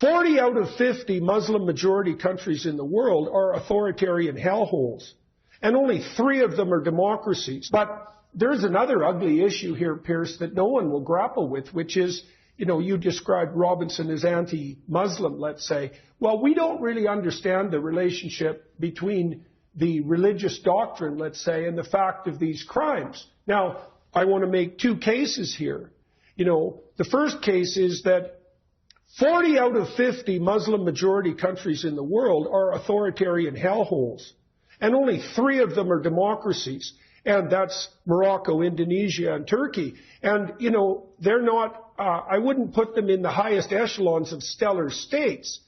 40 out of 50 Muslim majority countries in the world are authoritarian hellholes, and only 3 of them are democracies. But there's another ugly issue here, Pierce, that no one will grapple with, which is, you described Robinson as anti-Muslim, let's say. Well, we don't really understand the relationship between the religious doctrine, let's say, and the fact of these crimes. Now, I want to make 2 cases here. The first case is that 40 out of 50 Muslim majority countries in the world are authoritarian hellholes, and only 3 of them are democracies. And that's Morocco, Indonesia, and Turkey. And, they're not, I wouldn't put them in the highest echelons of stellar states.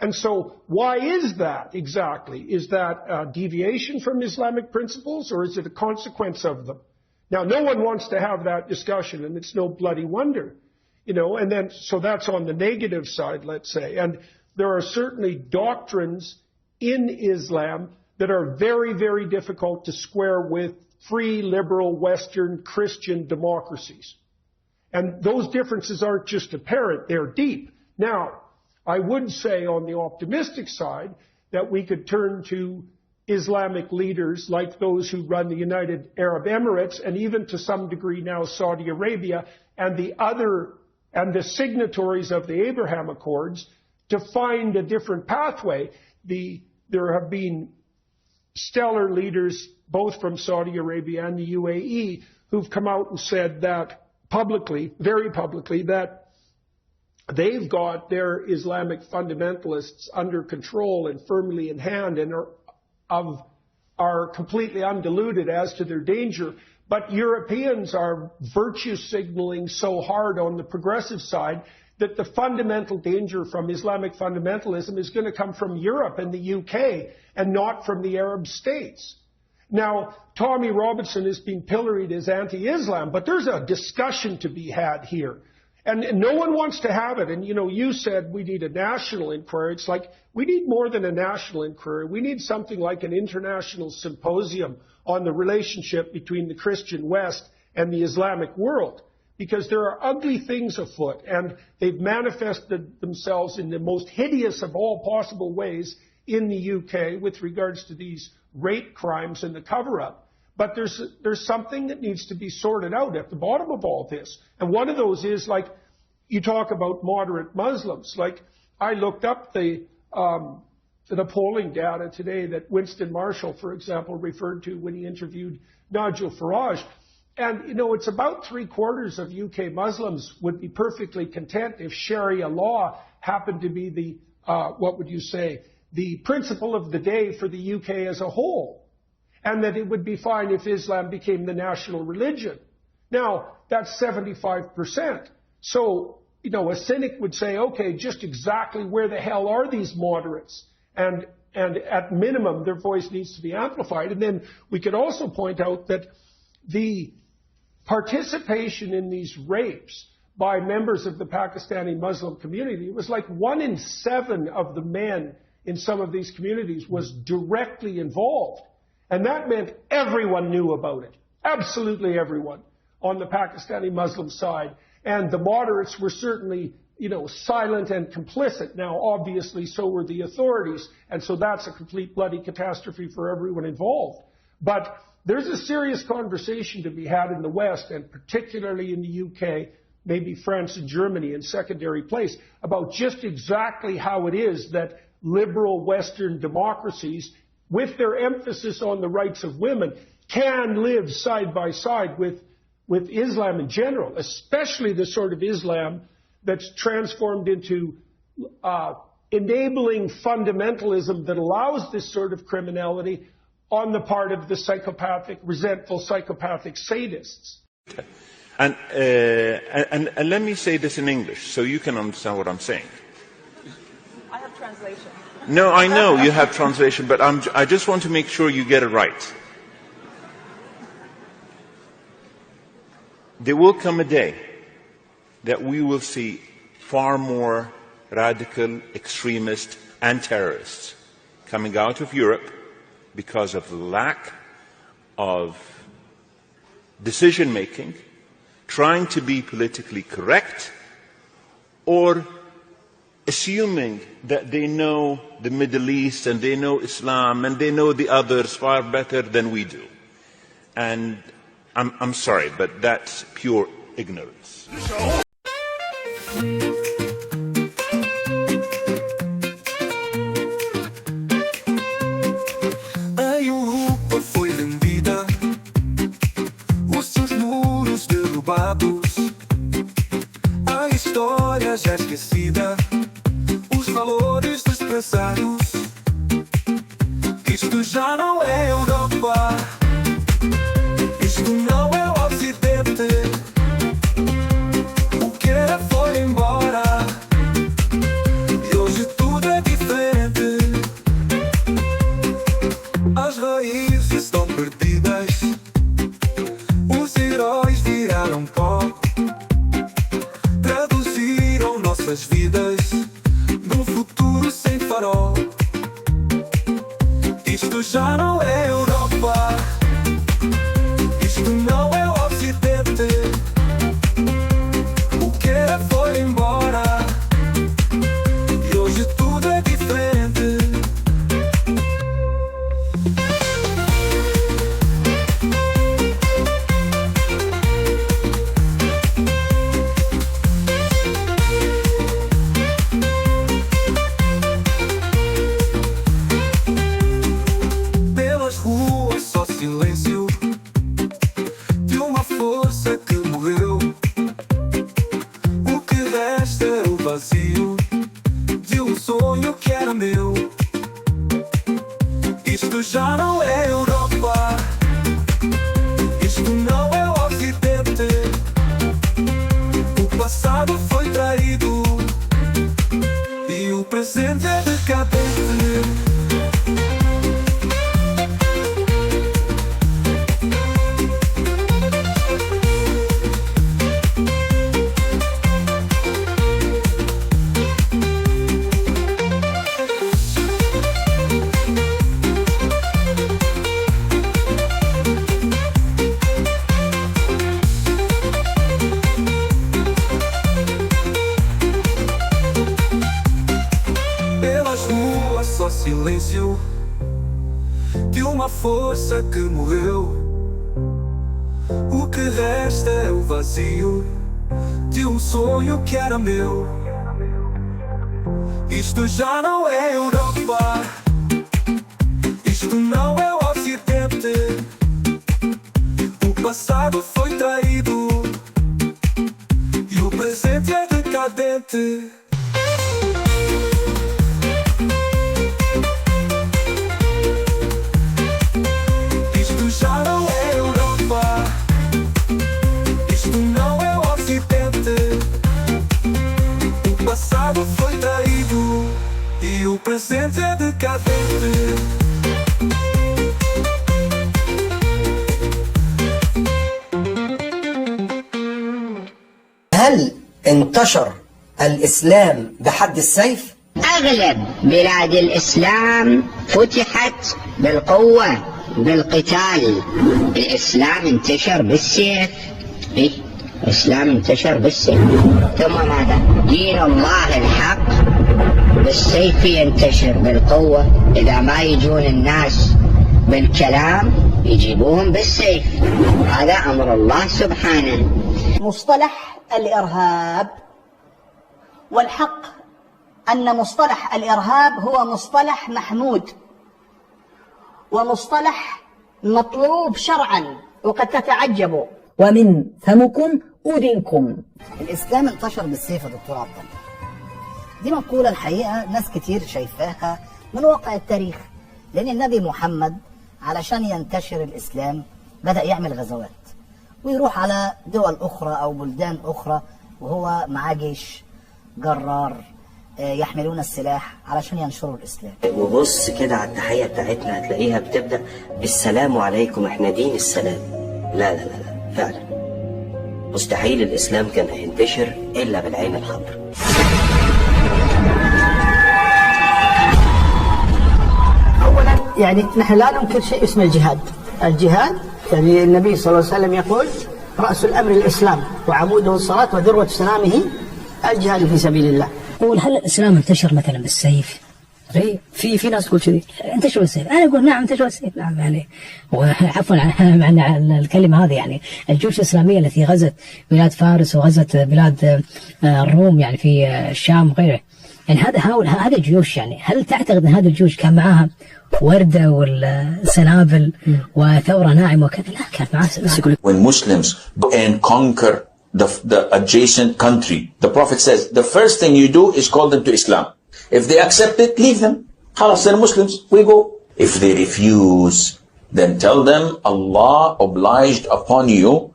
And so why is that exactly? Is that a deviation from Islamic principles, or is it a consequence of them? Now, no one wants to have that discussion, and it's no bloody wonder. And then, so that's on the negative side, let's say. And there are certainly doctrines in Islam that are very, very difficult to square with free, liberal, Western, Christian democracies. And those differences aren't just apparent, they're deep. Now, I would say on the optimistic side that we could turn to Islamic leaders like those who run the United Arab Emirates, and even to some degree now Saudi Arabia, and the signatories of the Abraham Accords, to find a different pathway. There have been stellar leaders, both from Saudi Arabia and the UAE, who've come out and said that publicly, very publicly, that they've got their Islamic fundamentalists under control and firmly in hand, and are completely undiluted as to their danger. But Europeans are virtue signaling so hard on the progressive side that the fundamental danger from Islamic fundamentalism is going to come from Europe and the UK and not from the Arab states. Now, Tommy Robinson has been pilloried as anti-Islam, but there's a discussion to be had here. And no one wants to have it. And, you said we need a national inquiry. It's like we need more than a national inquiry. We need something like an international symposium on the relationship between the Christian West and the Islamic world, because there are ugly things afoot, and they've manifested themselves in the most hideous of all possible ways in the UK with regards to these rape crimes and the cover-up. But there's something that needs to be sorted out at the bottom of all this. And one of those is, like, you talk about moderate Muslims. Like, I looked up the polling data today that Winston Marshall, for example, referred to when he interviewed Nigel Farage. And, it's about 3/4 of UK Muslims would be perfectly content if Sharia law happened to be the principle of the day for the UK as a whole. And that it would be fine if Islam became the national religion. Now, that's 75%. So, a cynic would say, okay, just exactly where the hell are these moderates? And at minimum, their voice needs to be amplified. And then we could also point out that the participation in these rapes by members of the Pakistani Muslim community, it was like 1 in 7 of the men in some of these communities was directly involved. And that meant everyone knew about it. Absolutely everyone on the Pakistani Muslim side. And the moderates were certainly, silent and complicit. Now, obviously, so were the authorities. And so that's a complete bloody catastrophe for everyone involved. But there's a serious conversation to be had in the West, and particularly in the UK, maybe France and Germany in secondary place, about just exactly how it is that liberal Western democracies, with their emphasis on the rights of women, can live side by side with Islam in general, especially the sort of Islam that's transformed into enabling fundamentalism that allows this sort of criminality on the part of the resentful psychopathic sadists. And let me say this in English so you can understand what I'm saying. I have translation. No, I know you have translation, but I just want to make sure you get it right. There will come a day that we will see far more radical extremists and terrorists coming out of Europe because of the lack of decision-making, trying to be politically correct, or assuming that they know the Middle East and they know Islam and they know the others far better than we do. And I'm sorry, but that's pure ignorance. A Europa foi vendida, os seus muros derrubados, a história já esquecida, os valores desprezados. Isto já não é Europa, isto não é o ocidente. O que era foi embora e hoje tudo é diferente. As raízes estão perdidas, os heróis viraram pó, traduziram nossas vidas num futuro sem farol. Isto já não é Europa, isto não é o ocidente. O que era foi embora e hoje tudo é diferente. Pelas ruas só silêncio de uma força que morreu. O que resta é o vazio de um sonho que era meu. Isto já não é Europa, isto não é o ocidente. O passado foi traído e o presente é decadente. Pelas ruas só silêncio de uma força que morreu. O que resta é o vazio de um sonho que era meu. Isto já não é Europa, isto não é o ocidente. O passado foi traído e o presente é decadente. Isto já não é Europa, isto não é o ocidente. O passado foi traído e o presente é decadente. هل انتشر الإسلام بحد السيف؟ أغلب بلاد الإسلام فتحت بالقوة بالقتال. الإسلام انتشر بالسيف. الإسلام انتشر بالسيف. ثم ماذا؟ دين الله الحق بالسيف ينتشر بالقوة. إذا ما يجون الناس بالكلام يجيبوهم بالسيف. هذا أمر الله سبحانه. مصطلح الإرهاب، والحق أن مصطلح الإرهاب هو مصطلح محمود ومصطلح مطلوب شرعا، وقد تتعجبوا ومن فمكم أذنكم. الإسلام انتشر بالسيف يا دكتور عبد الله. دي مقولة الحقيقة ناس كتير شايفاها من واقع التاريخ، لأن النبي محمد علشان ينتشر الإسلام بدأ يعمل غزوات ويروح على دول أخرى أو بلدان أخرى وهو معاه جيش جرار يحملون السلاح علشان ينشروا الإسلام. وبص كده على التحية بتاعتنا هتلاقيها بتبدأ بالسلام عليكم، احنا دين السلام. لا لا لا لا، فعلا مستحيل الإسلام كان هينتشر إلا بالعين الحمراء. أولا يعني نحن لا ننكر شيء اسمه الجهاد. الجهاد يعني النبي صلى الله عليه وسلم يقول رأس الأمر الإسلام وعموده الصلاة وذروة سنامه الجهاد في سبيل الله. يقول هل الإسلام انتشر مثلا بالسيف؟ في ناس تقول كذي انتشر بالسيف، انا اقول نعم انتشر بالسيف، نعم يعني وعفوا عن الكلمه هذه، يعني الجيوش الاسلاميه التي غزت بلاد فارس وغزت بلاد الروم يعني في الشام وغيره، يعني هذا جيوش، يعني هل تعتقد ان هذه الجيوش كان معاها ورده والسنابل وثوره ناعمه وكذا؟ لا، كانت معاها. When Muslims go and conquer the adjacent country, the Prophet says the first thing you do is call them to Islam. If they accept it, leave them. خلاص, they're Muslims, we go. If they refuse, then tell them Allah obliged upon you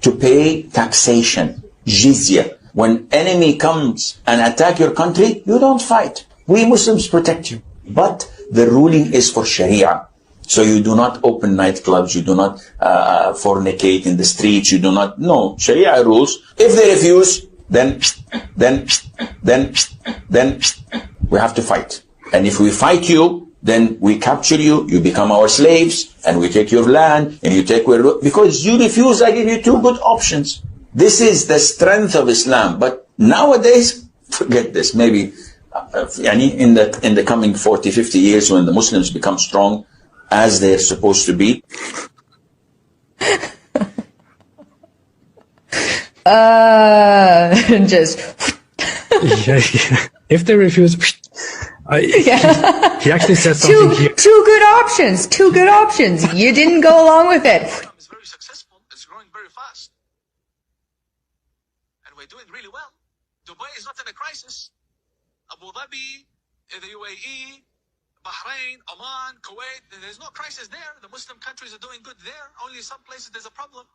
to pay taxation, jizya. When enemy comes and attack your country, you don't fight. We Muslims protect you. But the ruling is for Sharia. So you do not open nightclubs, you do not fornicate in the streets, you do not, no, Sharia rules. If they refuse, then we have to fight. And if we fight you, then we capture you, you become our slaves, and we take your land, and you take because you refuse, I give you two good options. This is the strength of Islam. But nowadays, forget this. Maybe in the coming 40, 50 years, when the Muslims become strong, as they're supposed to be. Just. If they refuse, he actually said something here. Two good options. Two good options. You didn't go along with it. It's very successful. It's growing very fast. And we're doing really well. Dubai is not in a crisis. Abu Dhabi, the UAE, Bahrain, Oman, Kuwait, there's no crisis there. The Muslim countries are doing good there. Only some places there's a problem.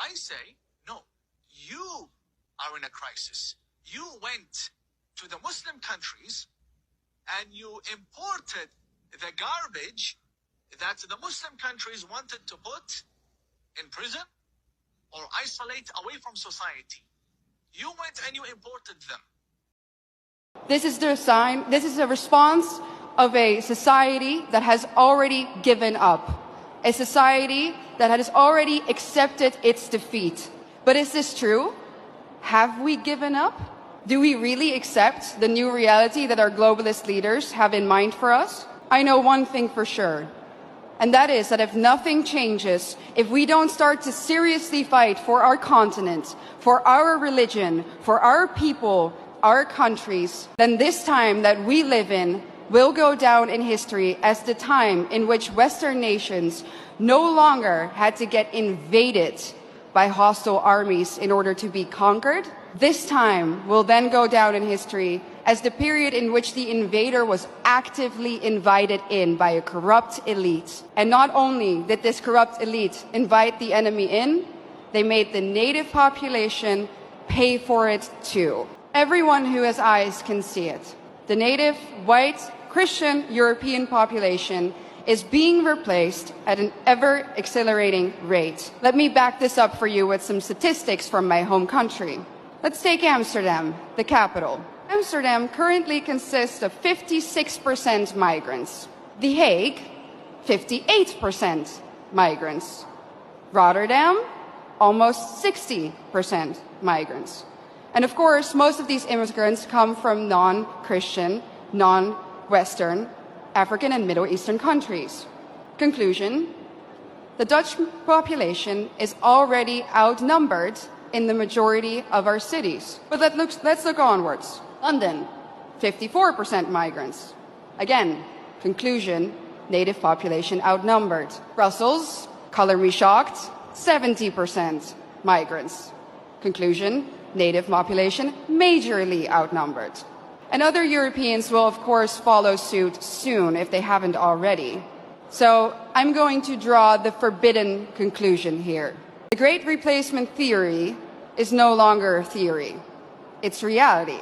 I say, no, you are in a crisis. You went to the Muslim countries and you imported the garbage that the Muslim countries wanted to put in prison or isolate away from society. You went and you imported them. This is the sign, this is a response of a society that has already given up. A society that has already accepted its defeat. But is this true? Have we given up? Do we really accept the new reality that our globalist leaders have in mind for us? I know one thing for sure, and that is that if nothing changes, if we don't start to seriously fight for our continent, for our religion, for our people, our countries, then this time that we live in will go down in history as the time in which Western nations no longer had to get invaded by hostile armies in order to be conquered. This time will then go down in history as the period in which the invader was actively invited in by a corrupt elite. And not only did this corrupt elite invite the enemy in, they made the native population pay for it too. Everyone who has eyes can see it. The native, white, Christian European population is being replaced at an ever-accelerating rate. Let me back this up for you with some statistics from my home country. Let's take Amsterdam, the capital. Amsterdam currently consists of 56% migrants. The Hague, 58% migrants. Rotterdam, almost 60% migrants. And of course, most of these immigrants come from non-Christian, non-Western, African and Middle Eastern countries. Conclusion, the Dutch population is already outnumbered in the majority of our cities. But let's look onwards. London, 54% migrants. Again, conclusion, native population outnumbered. Brussels, color me shocked, 70% migrants. Conclusion, native population majorly outnumbered. And other Europeans will of course follow suit soon if they haven't already. So I'm going to draw the forbidden conclusion here. The Great Replacement theory is no longer a theory. It's reality.